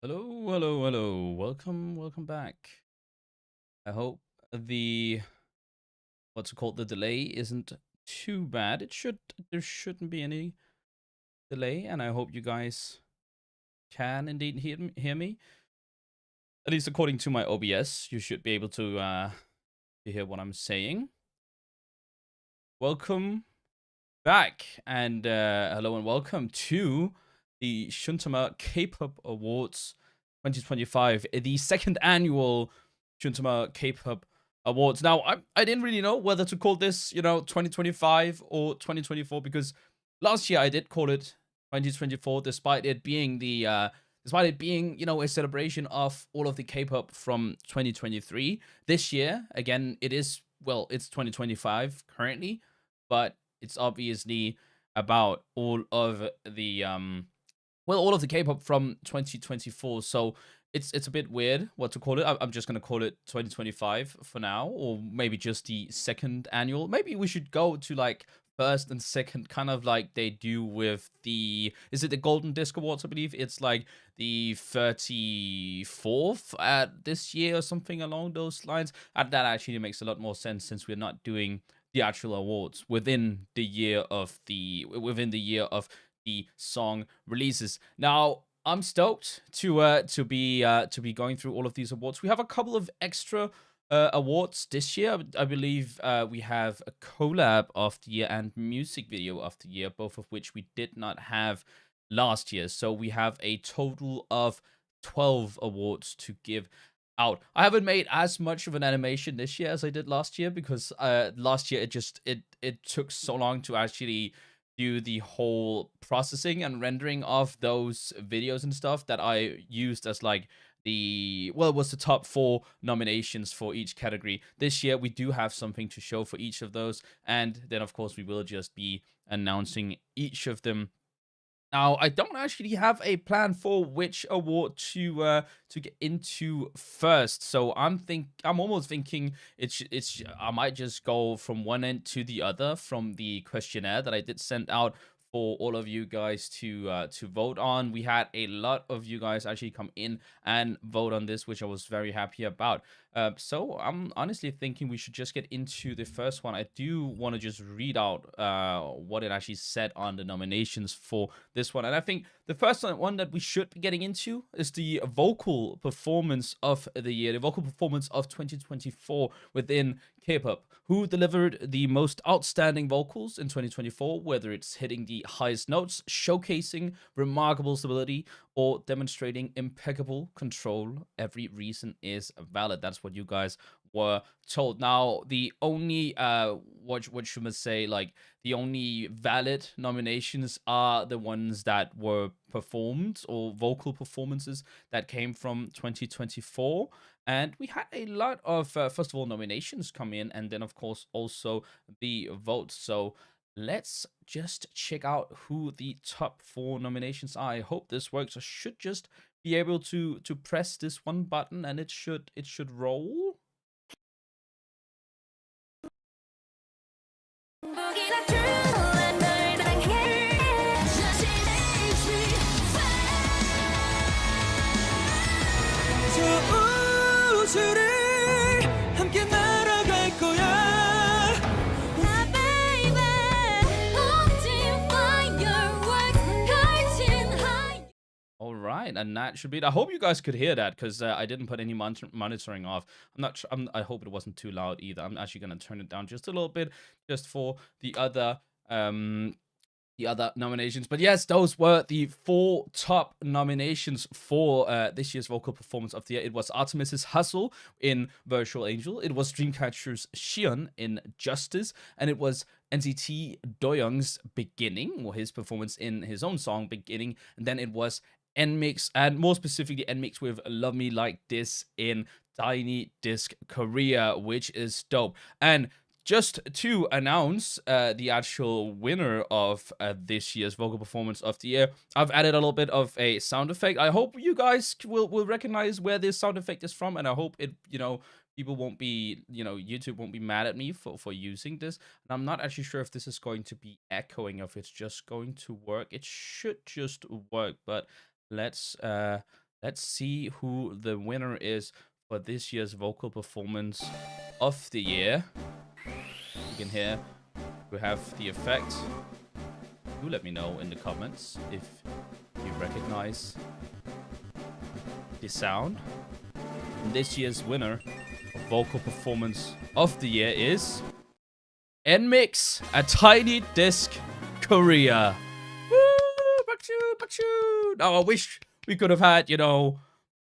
Hello, hello, hello. Welcome back. I hope the what's it called the delay isn't too bad. There shouldn't be any delay, and I hope you guys can indeed hear me. At least according to my OBS, you should be able to hear what I'm saying. Welcome back, and hello and welcome to the Shuntama K-pop Awards 2025, the second annual Shuntama K-pop Awards. Now, I didn't really know whether to call this, 2025 or 2024 because last year I did call it 2024, despite it being a celebration of all of the K-pop from 2023. This year, again, it's 2025 currently, but it's obviously about all of the K-pop from 2024. So it's a bit weird what to call it. I'm just gonna call it 2025 for now, or maybe just the second annual. Maybe we should go to like first and second, kind of like they do with the Golden Disc Awards? I believe it's like the 34th at this year or something along those lines. And that actually makes a lot more sense since we're not doing the actual awards within the year of the song releases. Now, I'm stoked to be going through all of these awards. We have a couple of extra awards this year. I believe we have a collab of the year and music video of the year, both of which we did not have last year. So we have a total of 12 awards to give out. I haven't made as much of an animation this year as I did last year because last year it took so long to actually do the whole processing and rendering of those videos and stuff that I used as like it was the top 4 nominations for each category. This year we do have something to show for each of those, and then of course we will just be announcing each of them. Now, I don't actually have a plan for which award to get into first, so I'm almost thinking I might just go from one end to the other from the questionnaire that I did send out for all of you guys to vote on. We had a lot of you guys actually come in and vote on this, which I was very happy about. So I'm honestly thinking we should just get into the first one. I do want to just read out what it actually said on the nominations for this one. And I think the first one that we should be getting into is the vocal performance of the year, the vocal performance of 2024 within K-pop. Who delivered the most outstanding vocals in 2024, whether it's hitting the highest notes, showcasing remarkable stability, or demonstrating impeccable control? Every reason is valid. That's what you guys were told. Now, the only what should I say, like the only valid nominations are the ones that were performed or vocal performances that came from 2024. And we had a lot of first of all nominations come in, and then of course also the votes. So let's just check out who the top 4 nominations are. I hope this works. I should just be able to press this one button and it should roll. All right, and that should be it. I hope you guys could hear that because I didn't put any monitoring off. I'm not. I hope it wasn't too loud either. I'm actually gonna turn it down just a little bit, just for the other nominations. But yes, those were the 4 top nominations for this year's vocal performance of the year. It was Artemis's Hustle in Virtual Angel. It was Dreamcatcher's Shion in Justice, and it was NCT Doyoung's Beginning, or his performance in his own song Beginning. And then it was NMIX, and more specifically NMIX with Love Me Like This in Tiny Disc Korea, which is dope. And just to announce the actual winner of this year's vocal performance of the year, I've added a little bit of a sound effect. I hope you guys will recognize where this sound effect is from, and I hope people won't be, YouTube won't be mad at me for using this. And I'm not actually sure if this is going to be echoing, if it's just going to work. It should just work, but let's let's see who the winner is for this year's vocal performance of the year. You can hear we have the effect. Do let me know in the comments if you recognize the sound. And this year's winner of vocal performance of the year is NMIX, A Tiny Disc Korea. Woo! Bachu, bachu. Now I wish we could have had,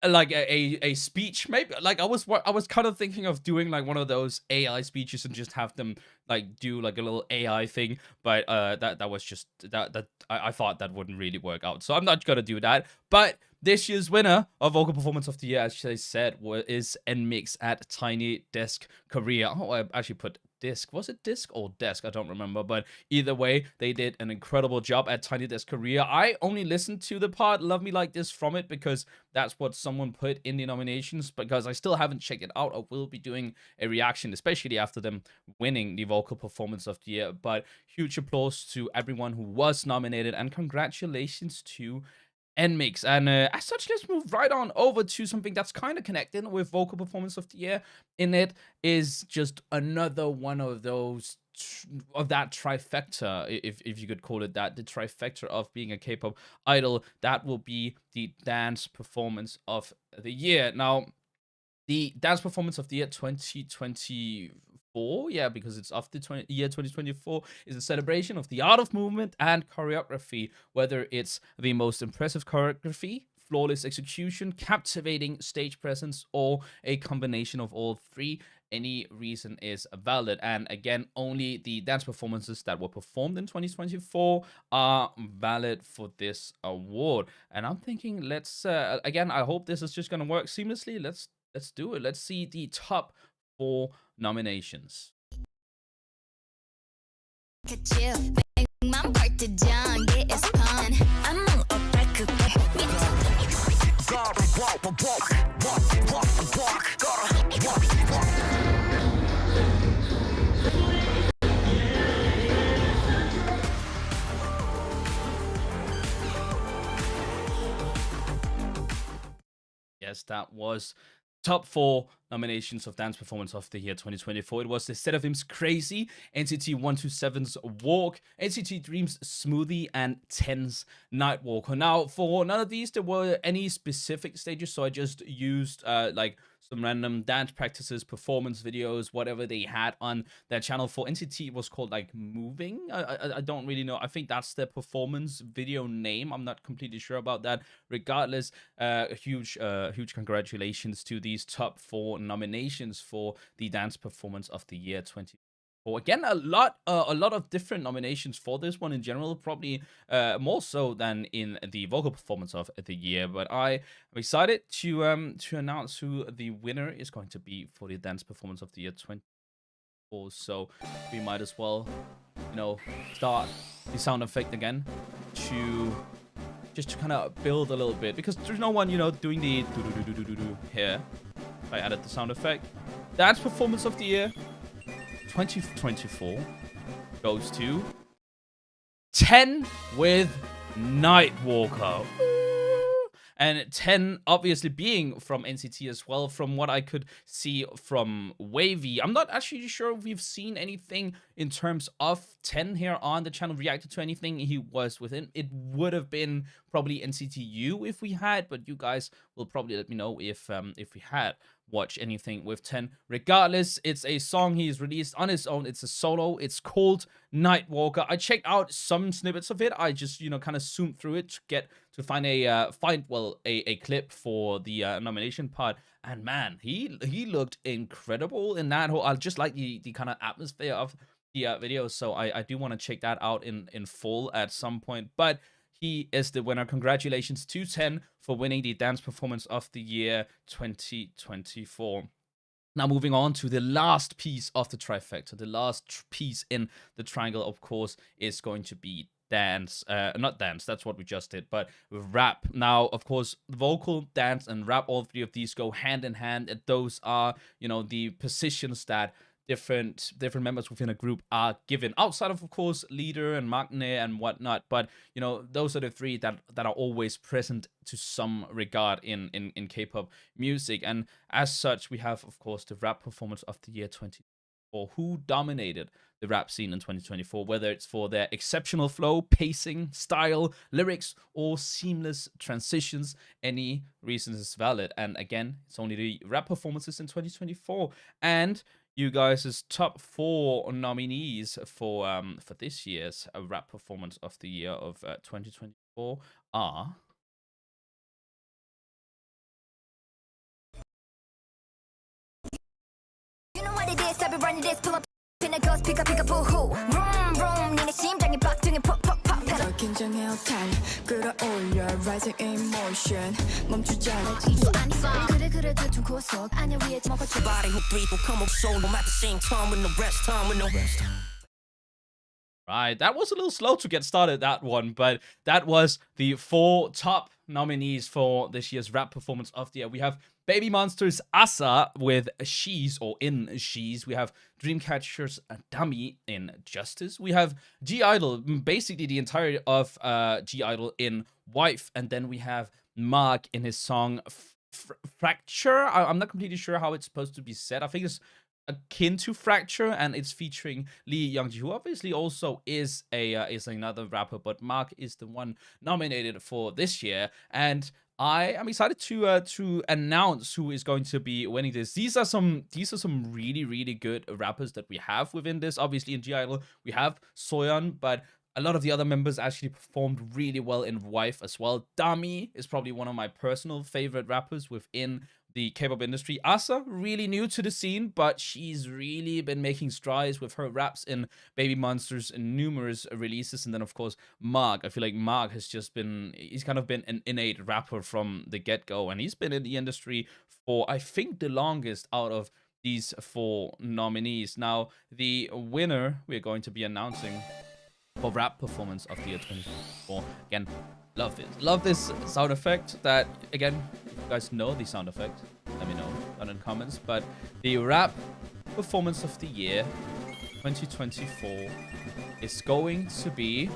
like a speech, maybe. Like I was kind of thinking of doing like one of those AI speeches and just have them like do like a little AI thing, but that was just that I thought that wouldn't really work out, so I'm not gonna do that. But this year's winner of vocal performance of the year, as I said, is NMIX at Tiny Desk Korea. Oh, I actually put disc. Was it disc or desk? I don't remember. But either way, they did an incredible job at Tiny Desk Korea. I only listened to the part Love Me Like This from it because that's what someone put in the nominations, because I still haven't checked it out. I will be doing a reaction, especially after them winning the vocal performance of the year. But huge applause to everyone who was nominated, and congratulations to NMIX. And as such, let's move right on over to something that's kind of connected with vocal performance of the year. In it is just another one of those of that trifecta, if you could call it that, the trifecta of being a K-pop idol. That will be the dance performance of the year. Now, the dance performance of the year 2024, yeah, because it's of the year 2024, is a celebration of the art of movement and choreography, whether it's the most impressive choreography, flawless execution, captivating stage presence, or a combination of all three. Any reason is valid. And again, only the dance performances that were performed in 2024 are valid for this award. And I'm thinking, let's again, I hope this is just gonna work seamlessly. Let's do it. Let's see the top 4 nominations. Yes, that was top 4 nominations of Dance Performance of the Year 2024. It was the Serafim's Crazy, NCT 127's Walk, NCT Dream's Smoothie, and Ten's Nightwalker. Now, for none of these, there were any specific stages, so I just used like some random dance practices, performance videos, whatever they had on their channel. For NCT, it was called like Moving. I don't really know. I think that's their performance video name. I'm not completely sure about that. Regardless, huge congratulations to these top 4 nominations for the dance performance of the year 2024. Again, a lot of different nominations for this one in general, probably more so than in the vocal performance of the year. But I am excited to announce who the winner is going to be for the dance performance of the year 2024. So we might as well, start the sound effect again to just to kind of build a little bit, because there's no one, doing the do here. I added the sound effect. Dance performance of the year 2024 goes to 10 with Nightwalker. And 10 obviously being from NCT as well, from what I could see from Wavy. I'm not actually sure if we've seen anything in terms of 10 here on the channel, reacted to anything he was within. It would have been probably NCTU if we had, but you guys will probably let me know if we had watched anything with 10. Regardless, it's a song he's released on his own. It's a solo. It's called Nightwalker. I checked out some snippets of it. I just, kind of zoomed through it to find a clip for the nomination part. And man, he looked incredible in that whole. I just like the kind of atmosphere of the video. So I do want to check that out in full at some point. But he is the winner. Congratulations to 10 for winning the dance performance of the year 2024. Now, moving on to the last piece of the trifecta. The last piece in the triangle, of course, is going to be dance. Not dance, that's what we just did, but rap. Now, of course, vocal, dance, and rap, all three of these go hand in hand. And those are, the positions that different members within a group are given, outside of course leader and magne and whatnot. But those are the three that are always present to some regard in K-pop music. And as such, we have of course the rap performance of the year 20, or who dominated the rap scene in 2024, whether it's for their exceptional flow, pacing, style, lyrics, or seamless transitions. Any reason is valid. And again, it's only the rap performances in 2024. And you guys' top 4 nominees for this year's rap performance of the year of 2024 are. You know what it is, I've been running this, pull up in a ghost, pick up, boo-hoo. Vroom, vroom, 니네 심장이 빡 등에 퍽, 퍽, 퍽. 더 긴장해, 탄 끌어올려, rising emotion. 멈추지 않아, 지도 안 써. 그래, 대충 고속. 아냐, 위에 먹어, 줘. Body hook, 3 will come up solo at the same time with no rest time, with no rest time. Right, that was a little slow to get started, that one, but that was the 4 top nominees for this year's rap performance of the year. We have Baby Monster's Asa with She's, or in She's. We have Dreamcatcher's Dummy in Justice. We have G-Idol, basically the entirety of G-Idol in Wife. And then we have Mark in his song Fracture. I'm not completely sure how it's supposed to be said. I think it's akin to Fracture, and it's featuring Lee Youngji, who obviously also is another rapper, but Mark is the one nominated for this year. And I am excited to announce who is going to be winning this. These are some really, really good rappers that we have within this. Obviously in G-Idol we have Soyeon, but a lot of the other members actually performed really well in Wife as well. Dami is probably one of my personal favorite rappers within the K-pop industry. Asa, really new to the scene, but she's really been making strides with her raps in Baby Monster's numerous releases. And then, of course, Mark. I feel like Mark has just been, he's kind of been an innate rapper from the get-go. And he's been in the industry for, I think, the longest out of these 4 nominees. Now, the winner we're going to be announcing for rap performance of the year 2024. Again, love it. Love this sound effect that, again, if you guys know the sound effect, let me know down in the comments. But the rap performance of the year 2024 is going to be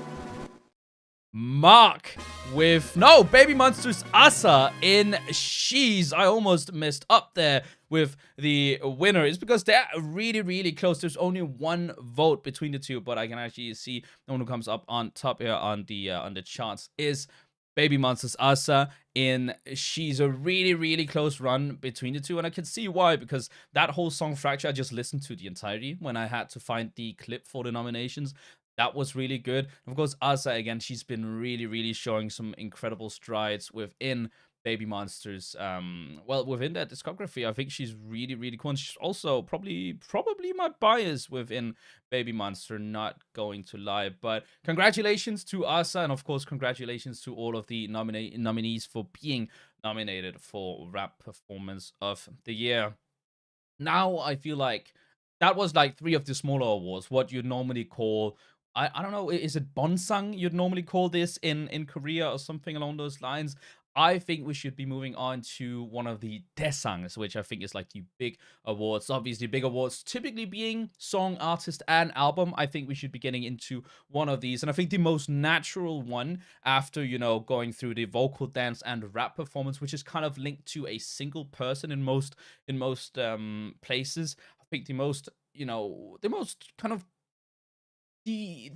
Mark with Baby Monster's Asa in She's. I almost messed up there with the winner. It's because they're really, really close. There's only 1 vote between the 2, but I can actually see the one who comes up on top here on the charts is Baby Monster's Asa in She's. A really, really close run between the 2, and I can see why, because that whole song Fracture, I just listened to the entirety when I had to find the clip for the nominations. That was really good. Of course, Asa, again, she's been really, really showing some incredible strides within Baby Monster's, within that discography. I think she's really, really cool. And she's also probably my bias within Baby Monster, not going to lie. But congratulations to Asa, and of course, congratulations to all of the nominees for being nominated for Rap Performance of the Year. Now, I feel like that was like 3 of the smaller awards, what you'd normally call, I don't know, is it Bonsang you'd normally call this in Korea or something along those lines? I think we should be moving on to one of the Daesangs, which I think is like the big awards. Obviously, big awards typically being song, artist, and album. I think we should be getting into one of these. And I think the most natural one after, going through the vocal, dance, and rap performance, which is kind of linked to a single person in most places. I think the most kind of the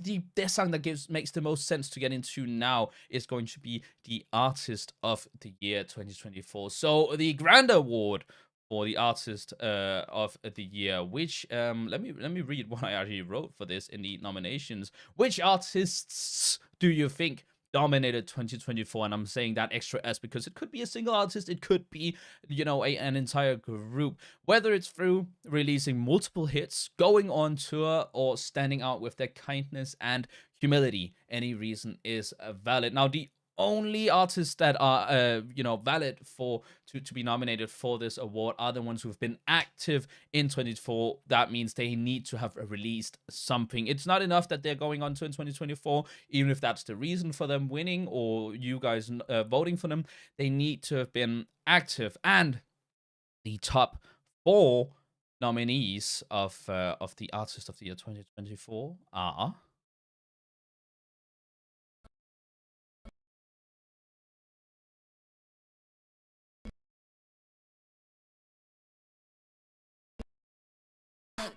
song that makes the most sense to get into now is going to be the Artist of the Year 2024. So the Grand Award for the Artist of the Year, which let me read what I actually wrote for this in the nominations. Which artists do you think dominated 2024? And I'm saying that extra S because it could be a single artist, it could be an entire group, whether it's through releasing multiple hits, going on tour, or standing out with their kindness and humility. Any reason is valid. Now, the only artists that are valid to be nominated for this award are the ones who've been active in 2024. That means they need to have released something. It's not enough that they're going on to in 2024, even if that's the reason for them winning or you guys voting for them. They need to have been active. And the top 4 nominees of the Artist of the Year 2024 are.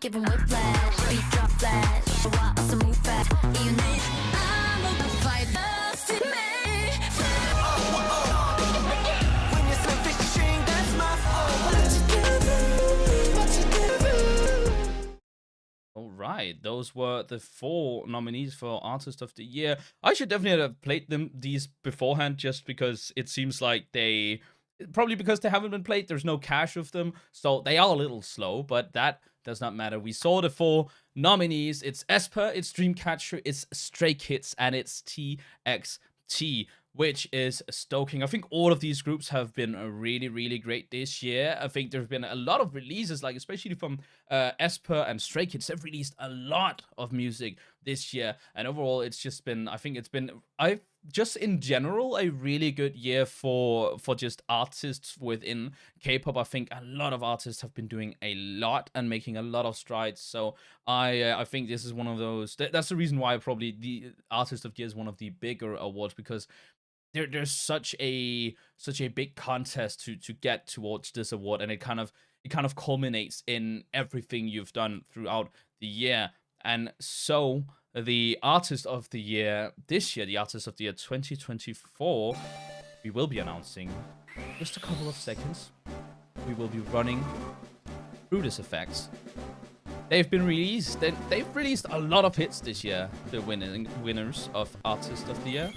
Give 'em whiplash, beat drop flash, so move fast. You know I'm a fight to me. When you're so fishing, that's my fault. What you do? All right, those were the 4 nominees for Artist of the Year. I should definitely have played these beforehand, just because it seems like probably because they haven't been played, there's no cache of them, so they are a little slow, but that does not matter. We saw the 4 nominees. It's Esper, it's Dreamcatcher, it's Stray Kids, and it's TXT, which is stoking. I think all of these groups have been really, really great this year. I think there's been a lot of releases, like especially from Esper and Stray Kids. They've released a lot of music this year, and overall, it's just been. I think it's been. I've just in general a really good year for just artists within K-pop. I think a lot of artists have been doing a lot and making a lot of strides. So I think this is one of those. That's the reason why probably the Artist of the Year is one of the bigger awards, because there's such a big contest to get towards this award, and it kind of culminates in everything you've done throughout the year. And so the Artist of the Year this year, the Artist of the Year 2024, we will be announcing just a couple of seconds. We will be running through this effects. They've been released. They've released a lot of hits this year, the winners of Artist of the Year.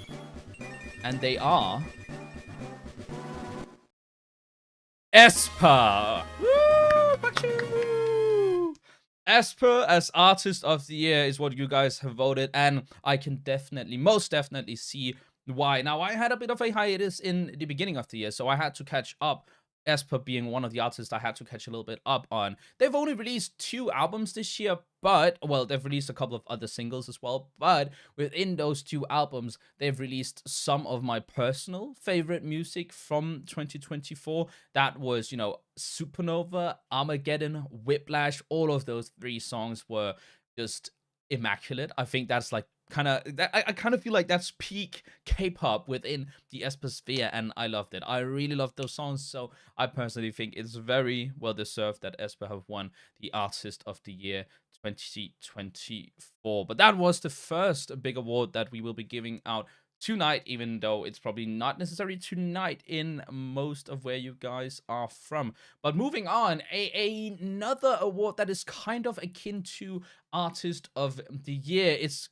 And they are Esper. Woo! Esper as Artist of the Year is what you guys have voted, and I can most definitely see why. Now, I had a bit of a hiatus in the beginning of the year, so I had to catch up. Esper being one of the artists I had to catch a little bit up on. They've only released 2 albums this year, but, well, they've released a couple of other singles as well, but within those 2 albums, they've released some of my personal favorite music from 2024. That was, Supernova, Armageddon, Whiplash. All of those 3 songs were just immaculate. I think that's like I kind of feel like that's peak K-pop within the Esper sphere, and I loved it. I really loved those songs, so I personally think it's very well deserved that Esper have won the Artist of the Year 2024. But that was the first big award that we will be giving out tonight, even though it's probably not necessarily tonight in most of where you guys are from. But moving on, another award that is kind of akin to Artist of the Year. It's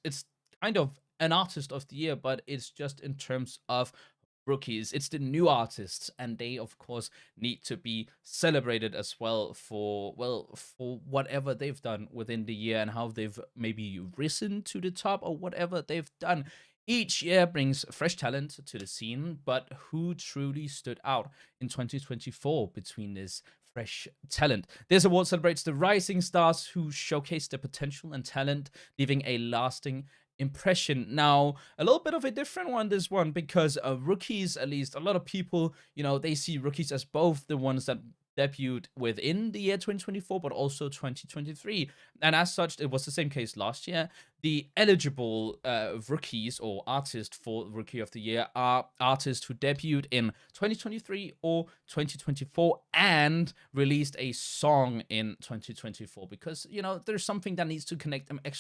kind of an Artist of the Year, but it's just in terms of rookies. It's the new artists, and they of course need to be celebrated as well for whatever they've done within the year and how they've maybe risen to the top or whatever they've done. Each year brings fresh talent to the scene, but who truly stood out in 2024 between this fresh talent? This award celebrates the rising stars who showcase their potential and talent, leaving a lasting impression. Now, a little bit of a different one, this one, because rookies, at least a lot of people, they see rookies as both the ones that debuted within the year 2024, but also 2023. And as such, it was the same case last year. The eligible rookies or artists for Rookie of the Year are artists who debuted in 2023 or 2024 and released a song in 2024, because, there's something that needs to connect them a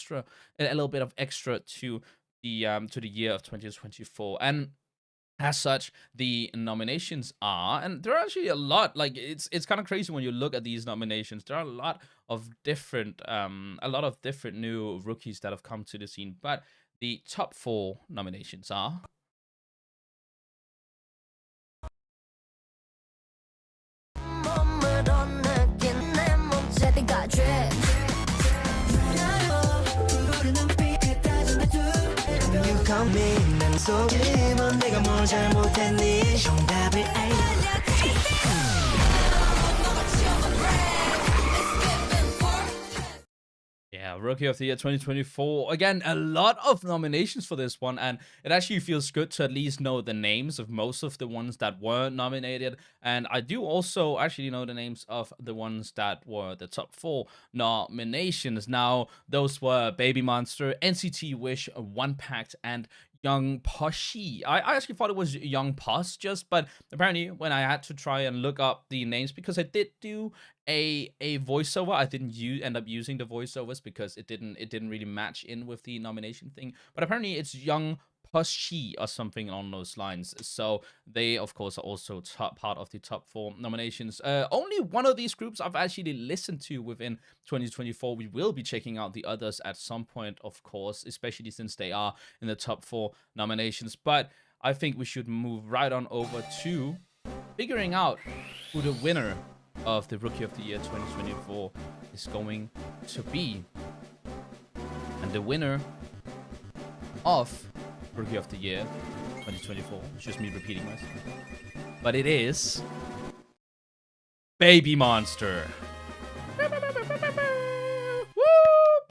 little bit of extra to the year of 2024. And as such, the nominations are, and there are actually a lot. Like it's kind of crazy when you look at these nominations. There are a lot of different new rookies that have come to the scene. But the top 4 nominations are Rookie of the Year 2024. Again, a lot of nominations for this one, and it actually feels good to at least know the names of most of the ones that were nominated. And I do also actually know the names of the ones that were the top 4 nominations. Now, those were Baby Monster, NCT Wish, One Pact, and Young Poshi. I actually thought it was Young Pos just, but apparently when I had to try and look up the names, because I did do a voiceover, I didn't end up using the voiceovers because it didn't really match in with the nomination thing. But apparently it's Young Poshi or something along those lines. So they, of course, are also part of the top 4 nominations. Only one of these groups I've actually listened to within 2024. We will be checking out the others at some point, of course, especially since they are in the top 4 nominations. But I think we should move right on over to figuring out who the winner of the Rookie of the Year 2024 is going to be. And the winner of Rookie of the Year 2024, it's just me repeating myself, but it is Baby Monster.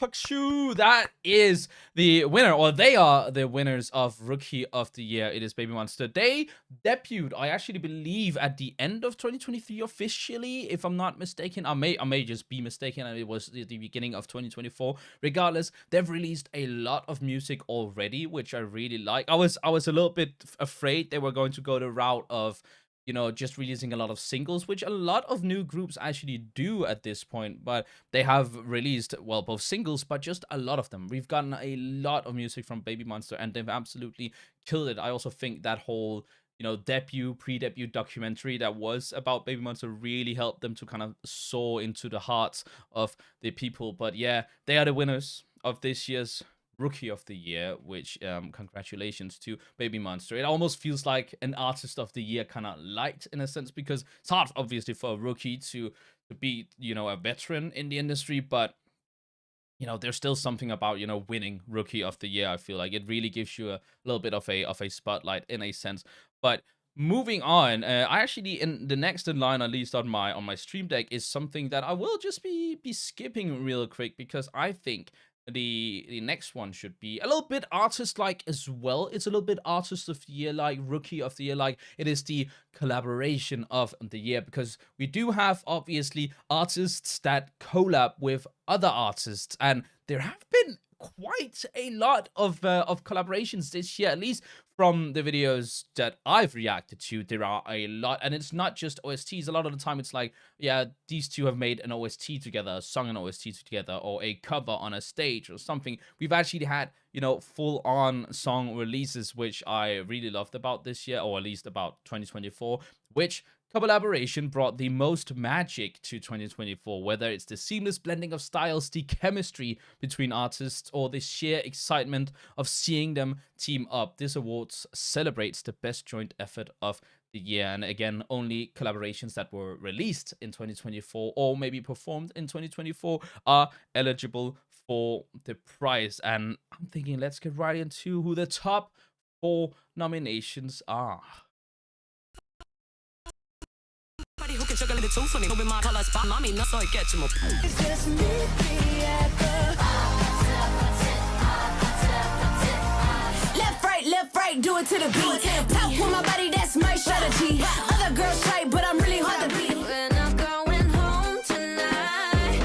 Pakshu, that is the winner, or they are the winners of Rookie of the Year. It is Baby Monster. They debuted, I actually believe, at the end of 2023 officially, if I'm not mistaken. I may just be mistaken, and it was the beginning of 2024. Regardless, they've released a lot of music already, which I really like. I was a little bit afraid they were going to go the route of, you know, just releasing a lot of singles, which a lot of new groups actually do at this point. But they have released, well, both singles, but just a lot of them. We've gotten a lot of music from Baby Monster, and they've absolutely killed it. I also think that whole, you know, pre-debut documentary that was about Baby Monster really helped them to kind of soar into the hearts of the people. But yeah, they are the winners of this year's Rookie of the Year, which congratulations to Baby Monster. It almost feels like an Artist of the Year kind of light in a sense, because it's hard obviously for a rookie to be, you know, a veteran in the industry, but you know, there's still something about, you know, winning Rookie of the Year. I feel like it really gives you a little bit of a spotlight in a sense. But moving on, I actually, in the next in line, at least on my stream deck, is something that I will just be skipping real quick, because I think the next one should be a little bit artist-like as well. It's a little bit Artist of the Year like, Rookie of the Year like. It is the collaboration of the year, because we do have obviously artists that collab with other artists, and there have been quite a lot of collaborations this year, at least from the videos that I've reacted to. There are a lot, and it's not just OSTs. A lot of the time it's like, yeah, these two have made an OST together, sung an OST together, or a cover on a stage or something. We've actually had, you know, full-on song releases, which I really loved about this year, or at least about 2024, which collaboration brought the most magic to 2024, whether it's the seamless blending of styles, the chemistry between artists, or the sheer excitement of seeing them team up. This awards celebrates the best joint effort of the year. And again, only collaborations that were released in 2024 or maybe performed in 2024 are eligible for the prize. And I'm thinking, let's get right into who the top 4 nominations are. Who can juggle the two for me? Moving my colors, but mommy, not so I get you more. It's just me, left, right, do it to the beat. Talk with my body, that's my strategy. Other girls try, but I'm really hard to beat. We're not going home tonight.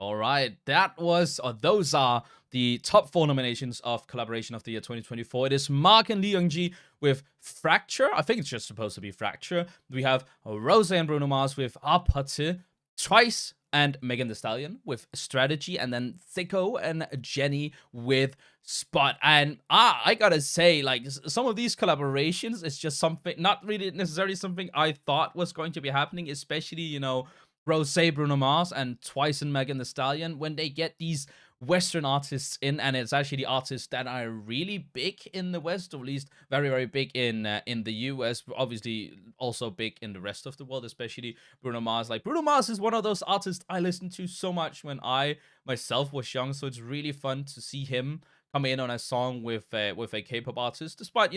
All right, that was, or those are the top 4 nominations of Collaboration of the Year 2024. It is Mark and Lee Young-ji with Fracture. I think it's just supposed to be Fracture. We have Rose and Bruno Mars with Apathy, Twice and Megan Thee Stallion with Strategy, and then Thicko and Jenny with Spot. And I gotta say, like, some of these collaborations is just something, not really necessarily something I thought was going to be happening, especially, you know, Rose, Bruno Mars, and Twice and Megan Thee Stallion, when they get these Western artists in, and it's actually artists that are really big in the West, or at least very, very big in the US, obviously also big in the rest of the world, especially Bruno Mars. Like, Bruno Mars is one of those artists I listened to so much when I myself was young, so it's really fun to see him come in on a song with a K-pop artist, despite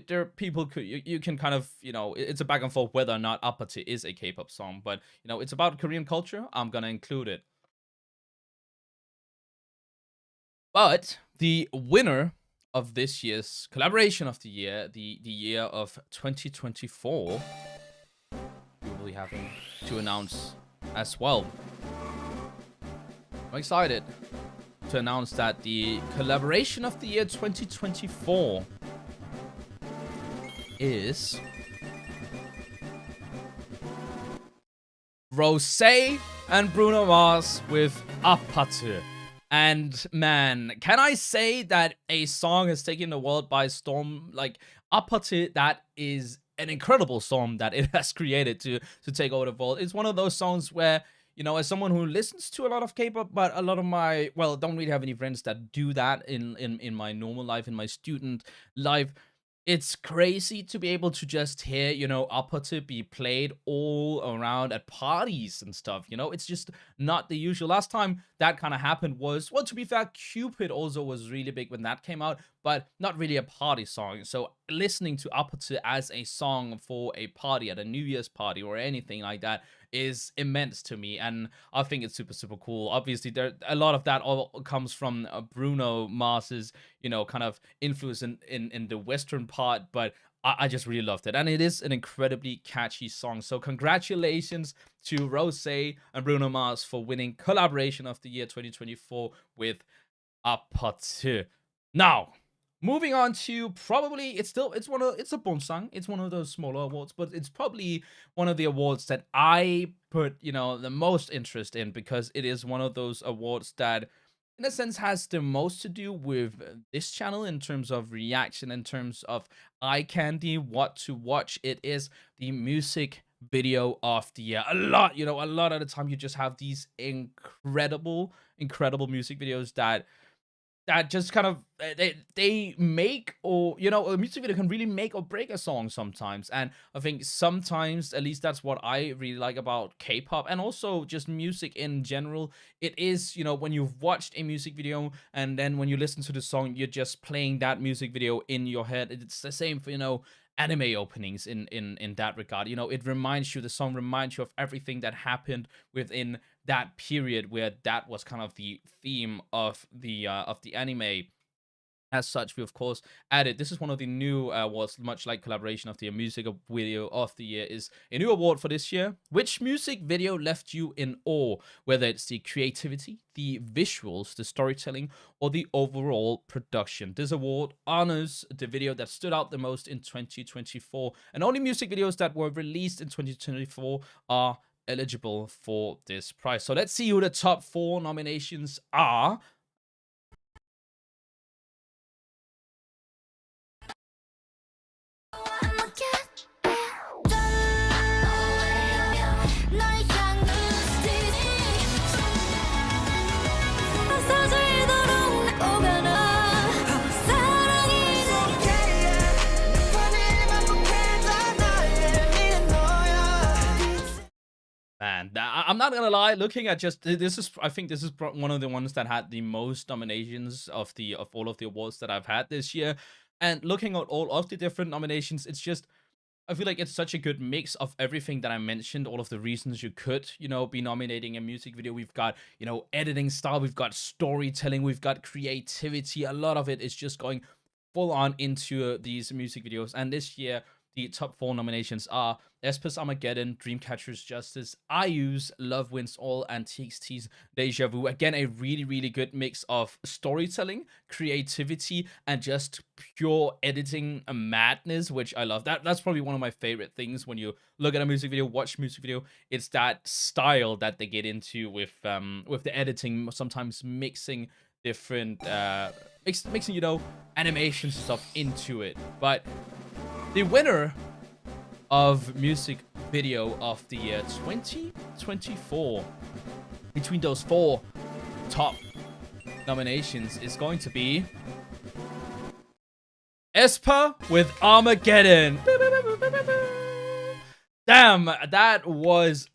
there are people you can kind of it's a back and forth whether or not Apate is a K-pop song, but it's about Korean culture. I'm gonna include it. But the winner of this year's collaboration of the year, the year of 2024, we will be having to announce as well. I'm excited to announce that the collaboration of the year 2024 is Rosé and Bruno Mars with Apate. And man, can I say that a song has taken the world by storm? Like Apate, that is an incredible song that it has created to take over the world. It's one of those songs where, as someone who listens to a lot of K-pop, but a lot of my, well, don't really have any friends that do that in my normal life, in my student life. It's crazy to be able to just hear, Apate be played all around at parties and stuff. It's just not the usual. Last time that kind of happened was, well, to be fair, Cupid also was really big when that came out, but not really a party song. So listening to Apate as a song for a party, at a New Year's party or anything like that, is immense to me, and I think it's super, super cool. Obviously, a lot of that all comes from Bruno Mars's, kind of influence in the Western part, but I just really loved it, and it is an incredibly catchy song. So congratulations to Rosé and Bruno Mars for winning collaboration of the year 2024 with Apate. Now, moving on to probably it's a Bonsang. It's one of those smaller awards, but it's probably one of the awards that I put the most interest in, because it is one of those awards that, in a sense, has the most to do with this channel in terms of reaction, in terms of eye candy, what to watch. It is the music video of the year. A lot of the time you just have these incredible music videos that just kind of they make, or a music video can really make or break a song sometimes. And I think sometimes, at least that's what I really like about K-pop, and also just music in general. It is, when you've watched a music video and then when you listen to the song, you're just playing that music video in your head. It's the same for anime openings in that regard. The song reminds you of everything that happened within that period where that was kind of the theme of the anime. As such, we of course added, this is one of the new awards, much like collaboration of the year, music video of the year is a new award for this year. Which music video left you in awe? Whether it's the creativity, the visuals, the storytelling, or the overall production. This award honors the video that stood out the most in 2024, and only music videos that were released in 2024 are eligible for this prize. So let's see who the top 4 nominations are. Man, I'm not gonna lie. Looking at just I think this is one of the ones that had the most nominations of all of the awards that I've had this year. And looking at all of the different nominations, it's just, I feel like it's such a good mix of everything that I mentioned. All of the reasons you could, be nominating a music video. We've got, editing style, we've got storytelling, we've got creativity. A lot of it is just going full on into these music videos. And this year, the top 4 nominations are aespa's Armageddon, Dreamcatcher's Justice, IU's Love Wins All, and TXT's Deja Vu. Again, a really, really good mix of storytelling, creativity, and just pure editing madness, which I love. That's probably one of my favorite things when you look at a music video, watch music video. It's that style that they get into with the editing, sometimes mixing different mixing animations and stuff into it. But the winner of music video of the year 2024, between those 4 top nominations, is going to be aespa with Armageddon. Damn, that was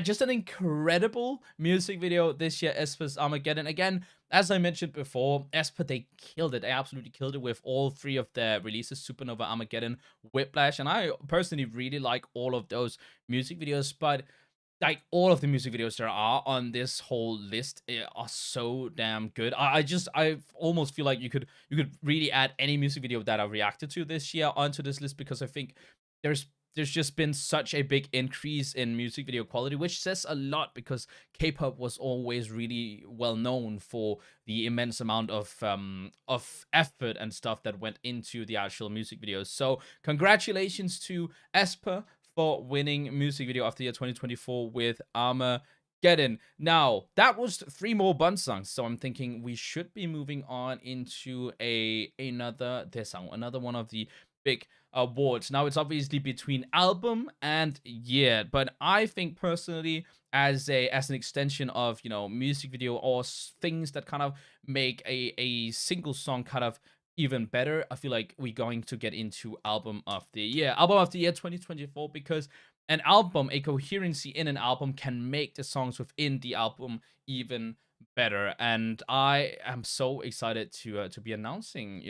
just an incredible music video this year, aespa's Armageddon. Again, as I mentioned before, Esper, they killed it. They absolutely killed it with all three of their releases: Supernova, Armageddon, Whiplash. And I personally really like all of those music videos, but like all of the music videos there are on this whole list are so damn good. I almost feel like you could really add any music video that I reacted to this year onto this list, because I think there's there's just been such a big increase in music video quality, which says a lot, because K-pop was always really well known for the immense amount of effort and stuff that went into the actual music videos. So congratulations to Esper for winning Music Video of the Year 2024 with Armageddon. Now, that was three more Bun songs, so I'm thinking we should be moving on into another one of the big awards. Now, it's obviously between album and year, but I think personally, as an extension of, music video, or things that kind of make a single song kind of even better, I feel like we're going to get into album of the year. Album of the year 2024, because an album, a coherency in an album, can make the songs within the album even better. And I am so excited to be announcing,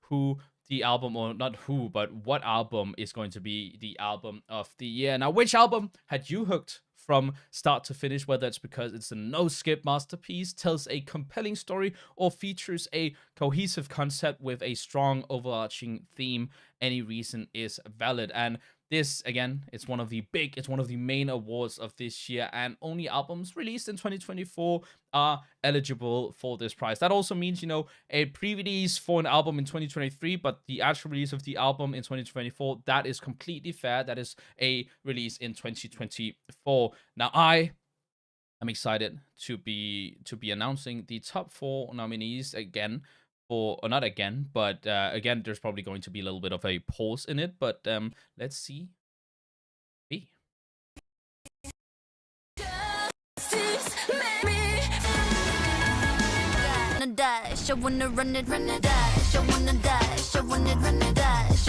who the album, or not who, but what album is going to be the album of the year. Now, which album had you hooked from start to finish, whether it's because it's a no-skip masterpiece, tells a compelling story, or features a cohesive concept with a strong overarching theme? Any reason is valid. And this, again, it's one of the main awards of this year, and only albums released in 2024 are eligible for this prize. That also means, a pre-release for an album in 2023, but the actual release of the album in 2024, that is completely fair. That is a release in 2024. Now, I am excited to be announcing the top 4 nominees again. Or not again, but again, there's probably going to be a little bit of a pause in it, but let's see. B. Dash, I wanna run it, dash. I wanna dash, I wanna run it, dash.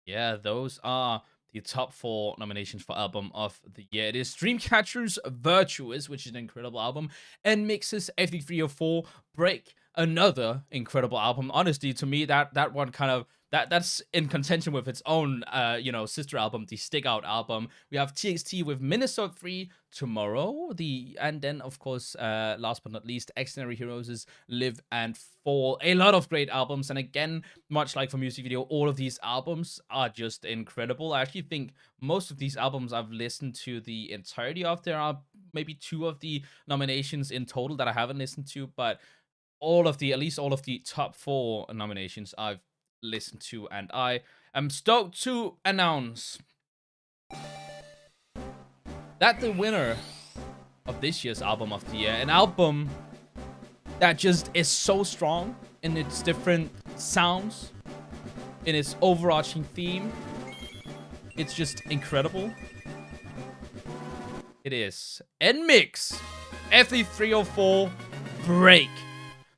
Yeah, those are the top 4 nominations for album of the year. It is Dreamcatcher's Virtuous, which is an incredible album, and Mix's FD304 Break, another incredible album. Honestly, to me, that one kind of that's in contention with its own sister album, the Stick Out album. We have TXT with Minnesota 3, Tomorrow, and then of course last but not least, Extraordinary Heroes' Live and Fall. A lot of great albums, and again, much like for music video, all of these albums are just incredible. I actually think most of these albums I've listened to the entirety of. There are maybe 2 of the nominations in total that I haven't listened to, but at least all of the top 4 nominations I've listened to, and I am stoked to announce that the winner of this year's album of the year, an album that just is so strong in its different sounds, in its overarching theme, it's just incredible. It is NMIX FD304 Break,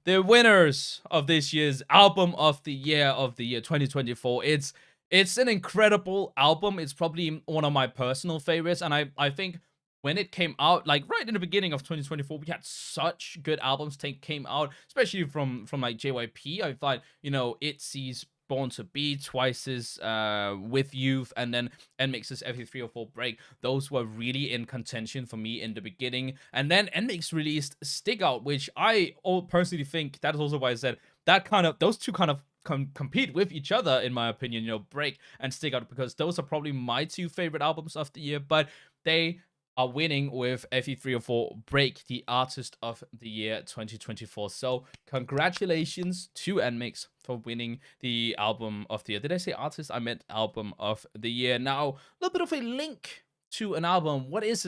the winners of this year's album of the year 2024. It's an incredible album. It's probably one of my personal favorites, and I think when it came out, like right in the beginning of 2024, we had such good albums came out, especially from like JYP. I thought, ITZY's Born to Be, Twice's With Youth, and then NMIX's FD304 Break. Those were really in contention for me in the beginning. And then NMIX released Stick Out, which I personally think that is also why I said those two kind of compete with each other, in my opinion, Break and Stick Out, because those are probably my 2 favorite albums of the year, but they are winning with FE304 Break, the Artist of the Year 2024. So congratulations to NMIX for winning the Album of the Year. Did I say artist? I meant Album of the Year. Now, a little bit of a link to an album. What is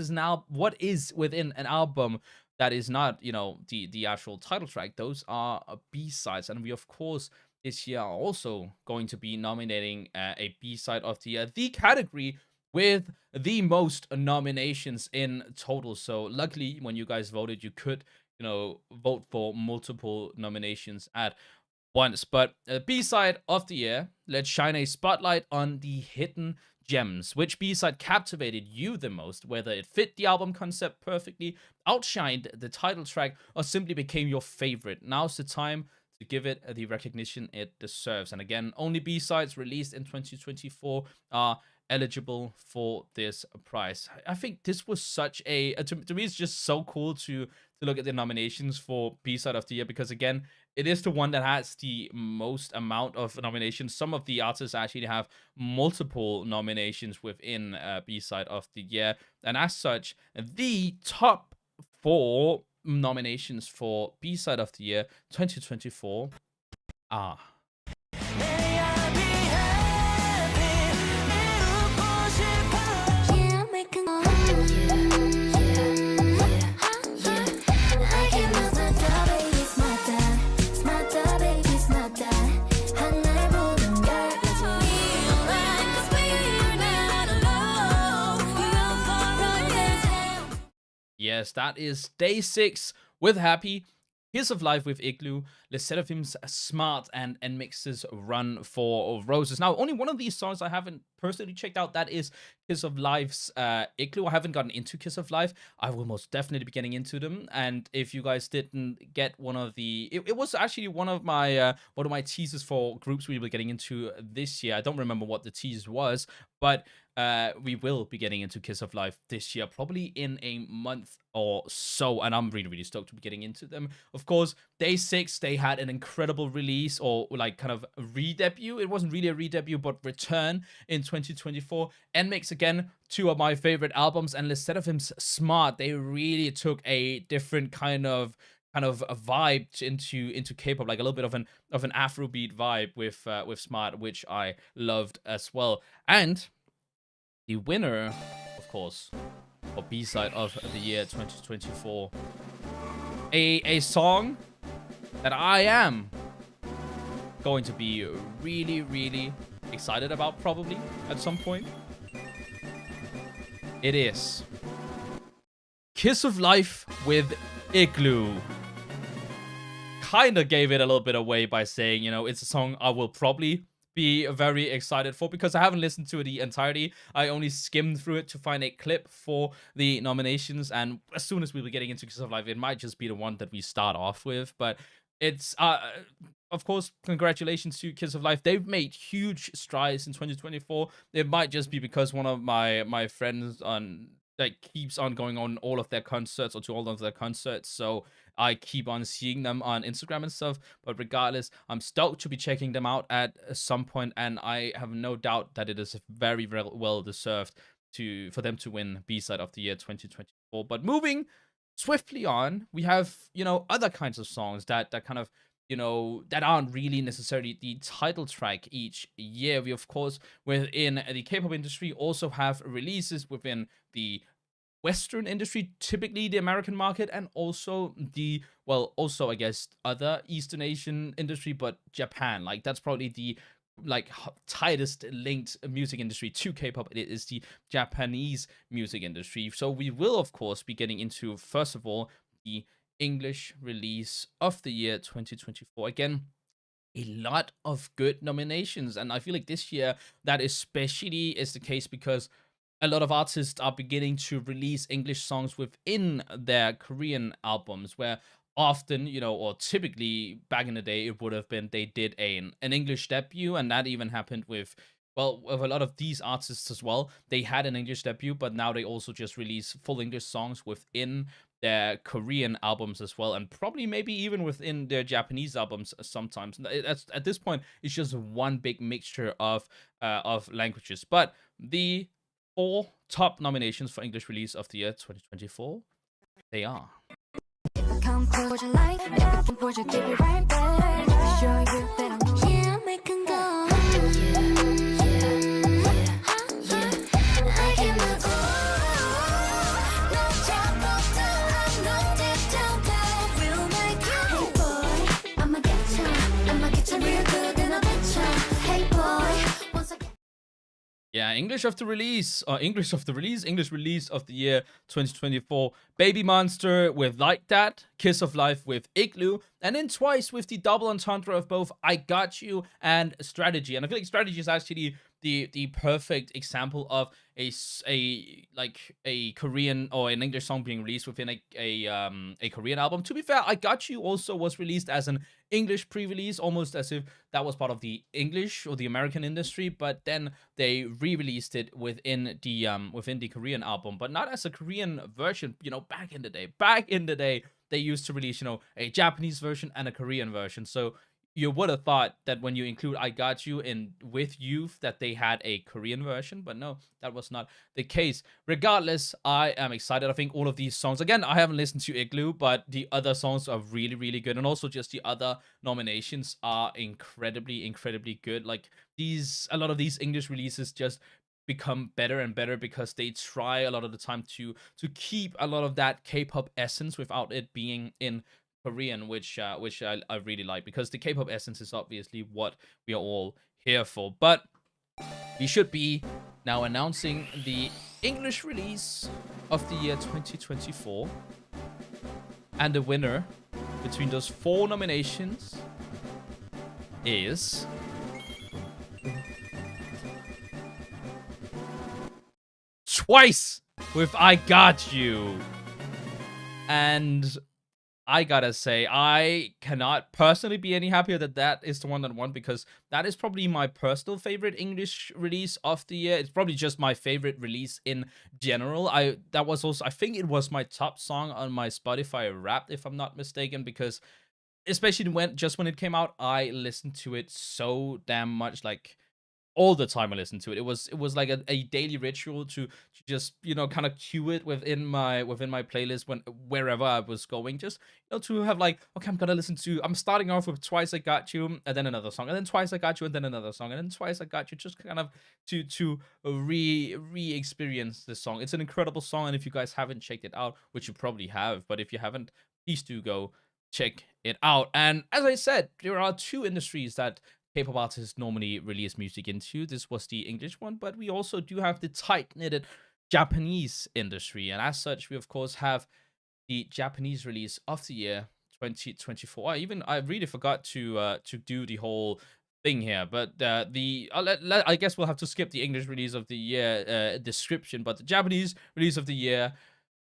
within an album that is not, the actual title track? Those are B-sides. And we, of course, this year are also going to be nominating a B-side of the year, the category with the most nominations in total. So luckily, when you guys voted, you could, vote for multiple nominations at once. But B-side of the year, let's shine a spotlight on the hidden gems. Which B-side captivated you the most, whether it fit the album concept perfectly, outshined the title track, or simply became your favorite? Now's the time to give it the recognition it deserves. And again, only B-sides released in 2024 are eligible for this prize. I think this was such a to me it's just so cool to look at the nominations for B-side of the year, because again, it is the one that has the most amount of nominations. Some of the artists actually have multiple nominations within B-side of the year, and as such, the top 4 nominations for B-side of the year 2024 are Yeah, make a I can't lose my dog, baby, it's my dad. It's my dad, baby, it's my dad. 하나의 모든 걸 feel like 'cause we're not alone. You're for right. Yes, that is Day 6 with Happy, Kiss of Life with Igloo, Le Seraphim's Smart, and Mix's Run for Roses. Now, only one of these songs I haven't personally checked out, that is Kiss of Life's Igloo. I haven't gotten into Kiss of Life. I will most definitely be getting into them. And if you guys didn't get one of the... It was actually one of my teasers for groups we were getting into this year. I don't remember what the teaser was, but we will be getting into Kiss of Life this year, probably in a month or so, and I'm really, really stoked to be getting into them. Of course, Day 6, they had an incredible release, or like kind of a re-debut. It wasn't really a re-debut, but return in 2024. NMIX, again, 2 of my favorite albums, and Le Seraphim's Smart, they really took a different kind of a vibe into K-pop, like a little bit of an Afrobeat vibe with Smart, which I loved as well. And the winner, of course, for B-side of the year 2024, a song that I am going to be really, really excited about, probably at some point. It is Kiss of Life with Igloo. Kinda gave it a little bit away by saying, you know, it's a song I will probably be very excited for, because I haven't listened to the entirety. I only skimmed through it to find a clip for the nominations, and as soon as we were getting into Kiss of Life, it might just be the one that we start off with. But it's of course, congratulations to Kiss of Life. They've made huge strides in 2024. It might just be because one of my friends keeps on going on all of their concerts, or to all of their concerts, so I keep on seeing them on Instagram and stuff. But regardless, I'm stoked to be checking them out at some point, and I have no doubt that it is very, very well deserved for them to win B-side of the year 2024. But moving swiftly on, we have, you know, other kinds of songs that kind of, you know, that aren't really necessarily the title track each year. We, of course, within the K-pop industry, also have releases within the Western industry, typically the American market, and also also I guess other Eastern Asian industry, but Japan. Like, that's probably the tightest linked music industry to K-pop. It is the Japanese music industry. So we will, of course, be getting into, first of all, the English release of the year 2024. Again, a lot of good nominations, and I feel like this year that especially is the case because a lot of artists are beginning to release English songs within their Korean albums, where often, you know, or typically back in the day, it would have been they did an English debut, and that even happened with a lot of these artists as well. They had an English debut, but now they also just release full English songs within their Korean albums as well, and probably maybe even within their Japanese albums sometimes. That's, at this point, it's just one big mixture of languages. But the 4 top nominations for English release of the year 2024, they are Come close your light, everything for you, give it right back. Show you that I'm yeah, make it go. I can move no trouble, no deep down bad. We'll make it. Hey boy, I'ma get you real good and I'll bet you. Hey boy, once again. Yeah, English of the release, English release of the year 2024. Baby Monster with Like That, Kiss of Life with Igloo, and then Twice with the double entendre of both I Got You and Strategy. And I feel like Strategy is actually the perfect example of a Korean or an English song being released within a Korean album. To be fair, I Got You also was released as an English pre-release, almost as if that was part of the English or the American industry, but then they re-released it within the Korean album, but not as a Korean version. Back in the day, they used to release a Japanese version and a Korean version. So you would have thought that when you include I Got You in with Youth that they had a Korean version, but no, that was not the case. Regardless, I am excited. I think all of these songs, again, I haven't listened to Igloo, but the other songs are really, really good. And also just the other nominations are incredibly, incredibly good. Like a lot of these English releases just become better and better because they try a lot of the time to keep a lot of that K-pop essence without it being in Korean, which I really like, because the K-pop essence is obviously what we are all here for. But we should be now announcing the English release of the year 2024, and the winner between those 4 nominations is Twice with I Got You. And I gotta say, I cannot personally be any happier that is the one that won, because that is probably my personal favorite English release of the year. It's probably just my favorite release in general. I think it was my top song on my Spotify Wrapped, if I'm not mistaken, because especially when it came out, I listened to it so damn much, like all the time I listened to it. It was like a daily ritual to just kind of cue it within my playlist wherever I was going, just to have like, okay, I'm starting off with Twice I Got You, and then another song, and then Twice I Got You, and then another song, and then Twice I Got You, just kind of to re-experience this song. It's an incredible song, and if you guys haven't checked it out, which you probably have, but if you haven't, please do go check it out. And as I said, there are 2 industries that K-pop artists normally release music into. This was the English one, but we also do have the tight-knitted Japanese industry, and as such, we of course have the Japanese release of the year 2024. I really forgot to do the whole thing here, but I guess we'll have to skip the English release of the year description. But the Japanese release of the year.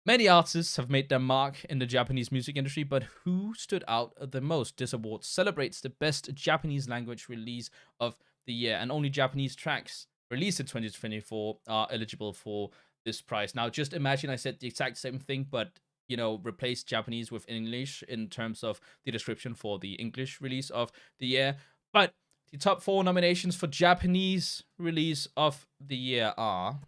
Many artists have made their mark in the Japanese music industry, but who stood out the most? This award celebrates the best Japanese language release of the year, and only Japanese tracks released in 2024 are eligible for this prize. Now, just imagine I said the exact same thing, but replace Japanese with English in terms of the description for the English release of the year. But the top 4 nominations for Japanese release of the year are...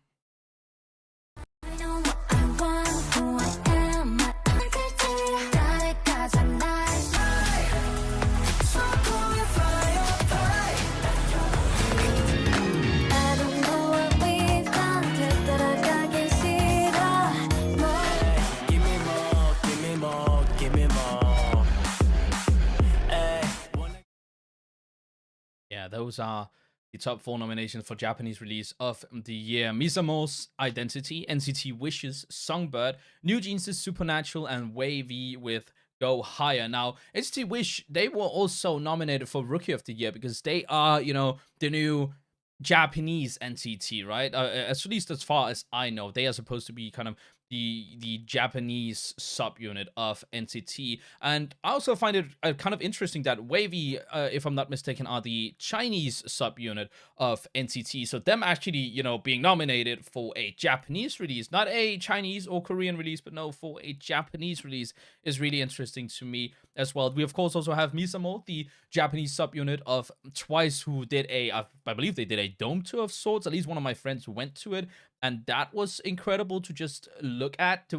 Yeah, those are the top 4 nominations for Japanese release of the year. Misamo's Identity, NCT Wishes' Songbird, New Jeans' Supernatural, and Wavy with Go Higher. Now, NCT Wish, they were also nominated for Rookie of the Year because they are, the new Japanese NCT, right? At least as far as I know, they are supposed to be kind of the Japanese subunit of NCT. And I also find it kind of interesting that Wavy, if I'm not mistaken, are the Chinese subunit of NCT. So them actually, being nominated for a Japanese release, not a Chinese or Korean release, but no, for a Japanese release is really interesting to me as well. We of course also have Misamo, the Japanese subunit of Twice, who did I believe they did a dome tour of sorts. At least one of my friends went to it, and that was incredible to just look at,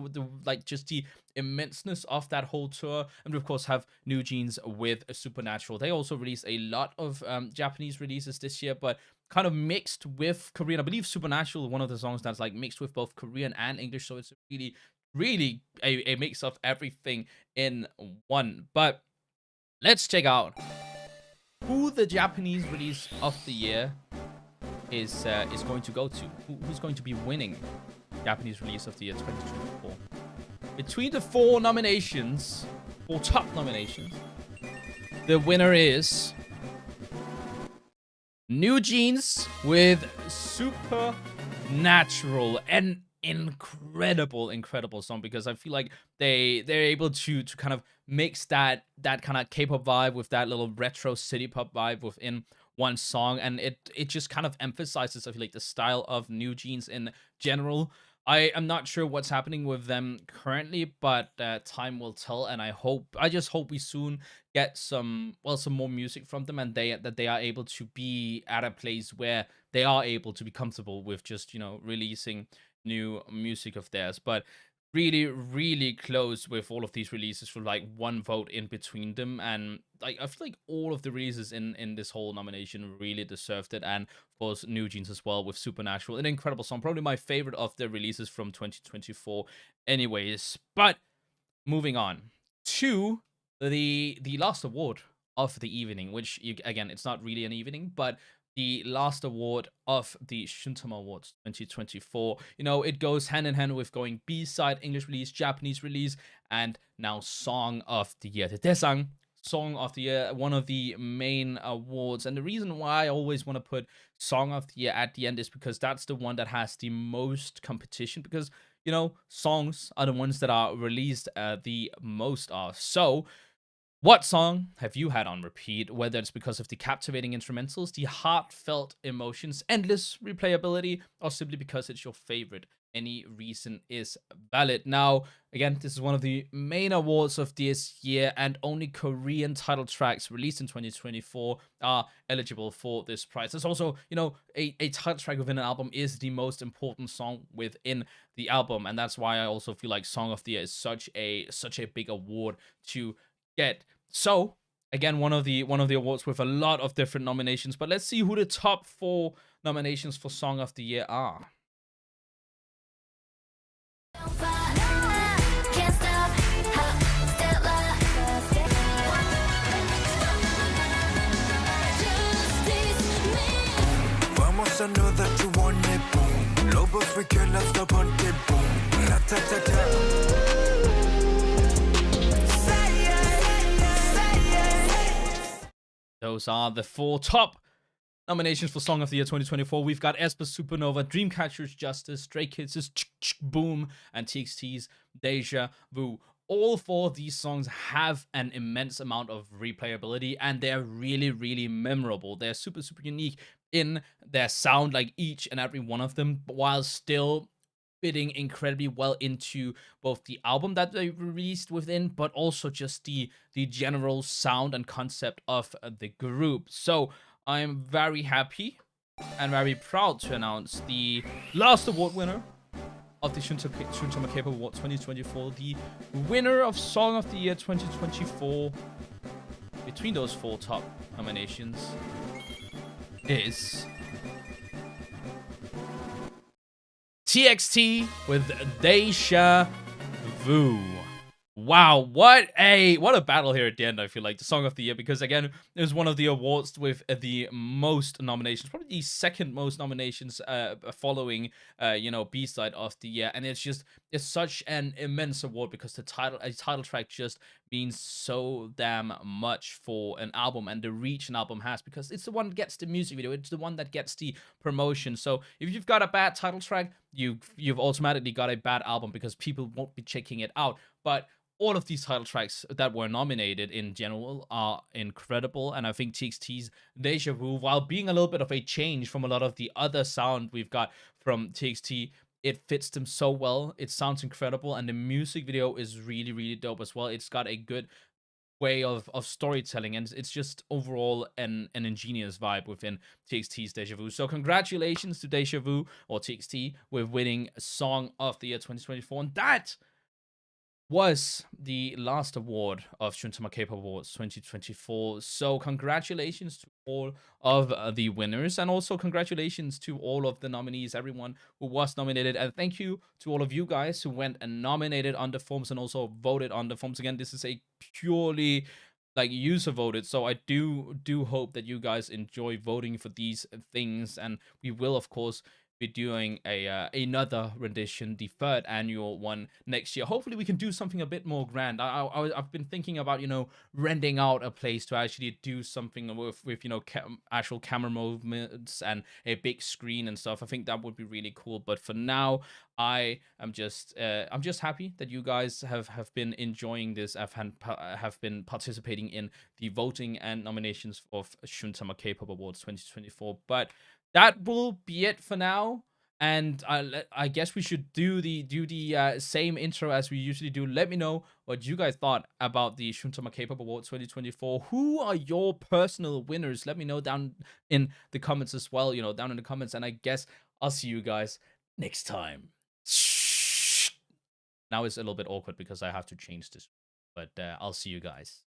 just the immenseness of that whole tour. And we of course have New Jeans with Supernatural. They also released a lot of Japanese releases this year, but kind of mixed with Korean. I believe Supernatural is one of the songs that's like mixed with both Korean and English, so it's really a mix of everything in one. But let's check out who the Japanese release of the year is going to go to? Who's going to be winning Japanese release of the year 2024? Between the four nominations, four top nominations, the winner is New Jeans with Supernatural, an incredible song, because I feel like they're able to kind of mix that kind of K-pop vibe with that little retro city pop vibe within one song, and it just kind of emphasizes, I feel like, the style of New Jeans in general. I am not sure what's happening with them currently, but time will tell, and I just hope we soon get some more music from them, and that they are able to be at a place where they are able to be comfortable with just, releasing new music of theirs. But really close with all of these releases, for like one vote in between them, and like I feel like all of the releases in this whole nomination really deserved it. And of course New Jeans as well with Supernatural, an incredible song, probably my favorite of the releases from 2024 anyways. But moving on to the last award of the evening, which again, it's not really an evening, but the last award of the Shuntama Awards 2024. It goes hand in hand with going B-side, English release, Japanese release, and now Song of the Year. The Desang Song of the Year, one of the main awards. And the reason why I always want to put Song of the Year at the end is because that's the one that has the most competition, because songs are the ones that are released the most are. So what song have you had on repeat, whether it's because of the captivating instrumentals, the heartfelt emotions, endless replayability, or simply because it's your favorite? Any reason is valid. Now, again, this is one of the main awards of this year, and only Korean title tracks released in 2024 are eligible for this prize. There's also, a title track within an album is the most important song within the album, and that's why I also feel like Song of the Year is such a big award to get. So again, one of the awards with a lot of different nominations, but let's see who the top 4 nominations for Song of the Year are. Can't stop, still Vamos a know that you want it, boom. Lobos, we cannot stop on it, boom. Ra-ta-ta-ta. Those are the 4 top nominations for Song of the Year 2024. We've got aespa Supernova, Dreamcatcher's Justice, Stray Kids' Boom, and TXT's Deja Vu. All 4 of these songs have an immense amount of replayability, and they're really memorable. They're super unique in their sound, like each and every one of them, while still fitting incredibly well into both the album that they released within, but also just the general sound and concept of the group. So I'm very happy and very proud to announce the last award winner of the Shuntama K-pop Award 2024. The winner of Song of the Year 2024 between those 4 top nominations is TXT with Deja Vu. Wow, what a battle here at the end. I feel like the Song of the Year, because again, it was one of the awards with the most nominations, probably the second most nominations following B-side of the year. And it's such an immense award, because a title track just means so damn much for an album and the reach an album has, because it's the one that gets the music video, it's the one that gets the promotion. So if you've got a bad title track, you've automatically got a bad album, because people won't be checking it out. But all of these title tracks that were nominated in general are incredible, and I think TXT's Deja Vu, while being a little bit of a change from a lot of the other sound we've got from TXT, it fits them so well. It sounds incredible, and the music video is really dope as well. It's got a good way of storytelling, and it's just overall an ingenious vibe within TXT's Deja Vu. So congratulations to Deja Vu, or TXT, with winning Song of the Year 2024, and that was the last award of Shuntama K-pop Awards 2024. So congratulations to all of the winners, and also congratulations to all of the nominees, everyone who was nominated, and thank you to all of you guys who went and nominated on the forms and also voted on the forms. Again, this is a purely like user voted. So I do hope that you guys enjoy voting for these things, and we will of course be doing a another rendition, the third annual one next year. Hopefully, we can do something a bit more grand. I've been thinking about renting out a place to actually do something with actual camera movements and a big screen and stuff. I think that would be really cool. But for now, I'm just happy that you guys have been enjoying this. Have been participating in the voting and nominations of Shuntama K-pop Awards 2024. But that will be it for now. And I guess we should do the same intro as we usually do. Let me know what you guys thought about the Shuntama K-pop Awards 2024. Who are your personal winners? Let me know down in the comments as well. Down in the comments. And I guess I'll see you guys next time. Now it's a little bit awkward because I have to change this, but I'll see you guys.